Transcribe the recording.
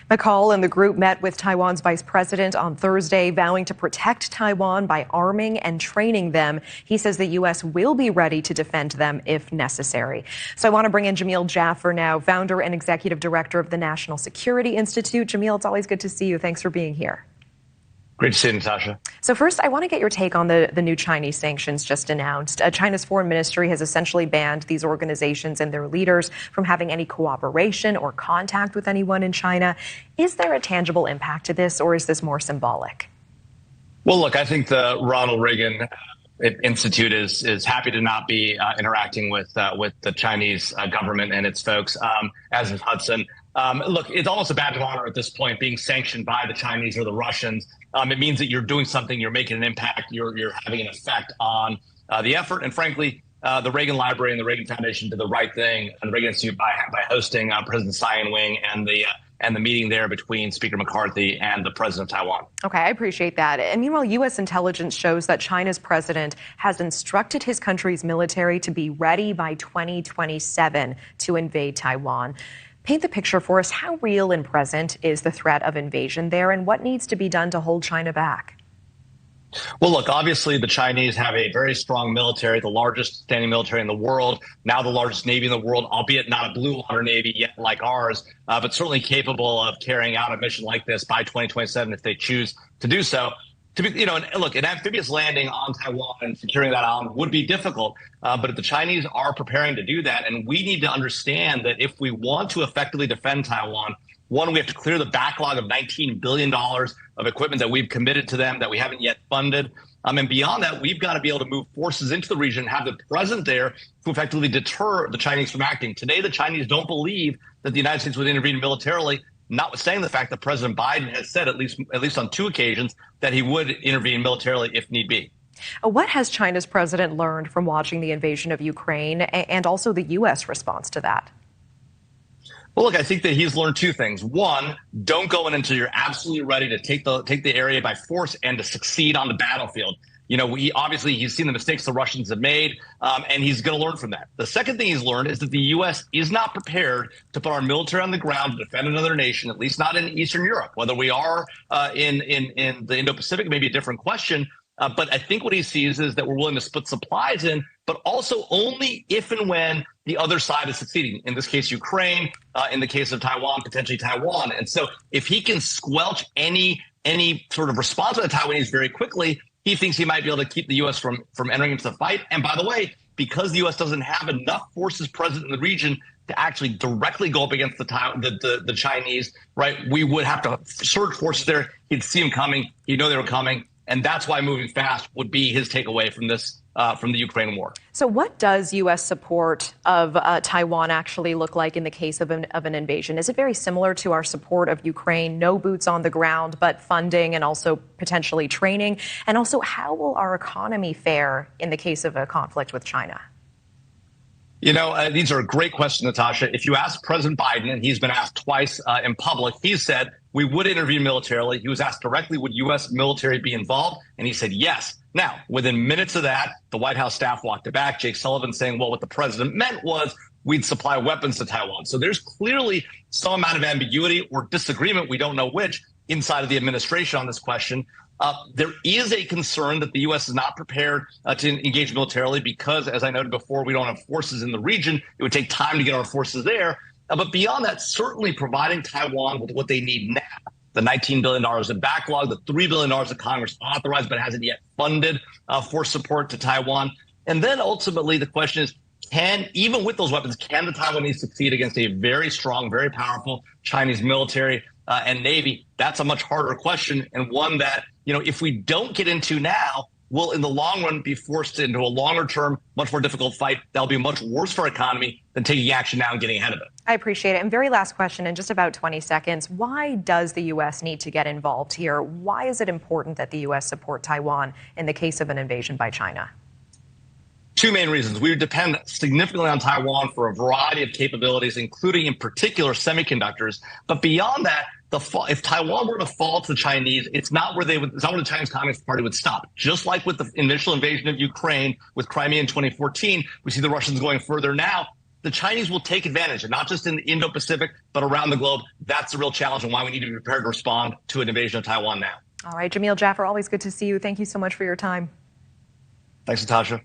McCall and the group met with Taiwan's vice president on Thursday, vowing to protect Taiwan by arming and training them. He says the U.S. will be ready to defend them if necessary. So I want to bring in Jamil Jaffer now, founder and executive director of the National Security Institute. Jamil, it's always good to see you. Thanks for being here. Great to see you, Natasha. So first, I want to get your take on the new Chinese sanctions just announced. China's foreign ministry has essentially banned these organizations and their leaders from having any cooperation or contact with anyone in China. Is there a tangible impact to this, or is this more symbolic? Well, look, I think the Ronald Reagan Institute is happy to not be interacting with the Chinese government and its folks, as is Hudson. Look, it's almost a badge of honor at this point, being sanctioned by the Chinese or the Russians. It means that you're doing something, you're making an impact, you're having an effect on the effort. And frankly, the Reagan Library and the Reagan Foundation did the right thing, and the Reagan Institute by hosting President Tsai Ing-wen and the meeting there between Speaker McCarthy and the president of Taiwan. Okay, I appreciate that. And meanwhile, U.S. intelligence shows that China's president has instructed his country's military to be ready by 2027 to invade Taiwan. Paint the picture for us. How real and present is the threat of invasion there, and what needs to be done to hold China back? Well, look, obviously the Chinese have a very strong military, the largest standing military in the world, now the largest Navy in the world, albeit not a blue water Navy yet like ours, but certainly capable of carrying out a mission like this by 2027 if they choose to do so. Look, an amphibious landing on Taiwan and securing that island would be difficult, but the Chinese are preparing to do that. And we need to understand that if we want to effectively defend Taiwan, one, we have to clear the backlog of $19 billion of equipment that we've committed to them that we haven't yet funded. And beyond that, we've got to be able to move forces into the region, have them present there to effectively deter the Chinese from acting. Today, the Chinese don't believe that the United States would intervene militarily, notwithstanding the fact that President Biden has said, at least on 2 occasions, that he would intervene militarily if need be. What has China's president learned from watching the invasion of Ukraine and also the U.S. response to that? Well, look, I think that he's learned 2 things. One, don't go in until you're absolutely ready to take the area by force and to succeed on the battlefield. He's seen the mistakes the Russians have made, and he's going to learn from that. The second thing he's learned is that the U.S. is not prepared to put our military on the ground to defend another nation, at least not in Eastern Europe. Whether we are in the Indo-Pacific may be a different question. But I think what he sees is that we're willing to split supplies in, but also only if and when the other side is succeeding. In this case, Ukraine. In the case of Taiwan, potentially Taiwan. And so if he can squelch any sort of response to the Taiwanese very quickly, he thinks he might be able to keep the U.S. from entering into the fight. And by the way, because the U.S. doesn't have enough forces present in the region to actually directly go up against the Chinese, right, we would have to surge forces there. He'd see them coming. He'd know they were coming. And that's why moving fast would be his takeaway from this, from the Ukraine war. So what does U.S. support of Taiwan actually look like in the case of an invasion? Is it very similar to our support of Ukraine, no boots on the ground, but funding and also potentially training? And also, how will our economy fare in the case of a conflict with China? These are a great questions, Natasha. If you ask President Biden, and he's been asked twice in public, he said we would intervene militarily. He was asked directly, would U.S. military be involved? And he said yes. Now, within minutes of that, the White House staff walked it back. Jake Sullivan saying, well, what the president meant was we'd supply weapons to Taiwan. So there's clearly some amount of ambiguity or disagreement, we don't know which, inside of the administration on this question. There is a concern that the U.S. is not prepared to engage militarily because, as I noted before, we don't have forces in the region. It would take time to get our forces there. But beyond that, certainly providing Taiwan with what they need now, the $19 billion in backlog, the $3 billion that Congress authorized but hasn't yet funded for support to Taiwan. And then ultimately the question is, even with those weapons, can the Taiwanese succeed against a very strong, very powerful Chinese military and Navy? That's a much harder question, and one that, if we don't get into now, we'll in the long run be forced into a longer term, much more difficult fight that'll be much worse for our economy than taking action now and getting ahead of it. I appreciate it. And very last question in just about 20 seconds. Why does the U.S. need to get involved here? Why is it important that the U.S. support Taiwan in the case of an invasion by China? 2 main reasons. We depend significantly on Taiwan for a variety of capabilities, including in particular semiconductors. But beyond that, if Taiwan were to fall to the Chinese, it's not where the Chinese Communist Party would stop. Just like with the initial invasion of Ukraine with Crimea in 2014, we see the Russians going further now. the Chinese will take advantage, and not just in the Indo-Pacific, but around the globe. That's the real challenge and why we need to be prepared to respond to an invasion of Taiwan now. All right, Jamil, Jaffer, always good to see you. Thank you so much for your time. Thanks, Natasha.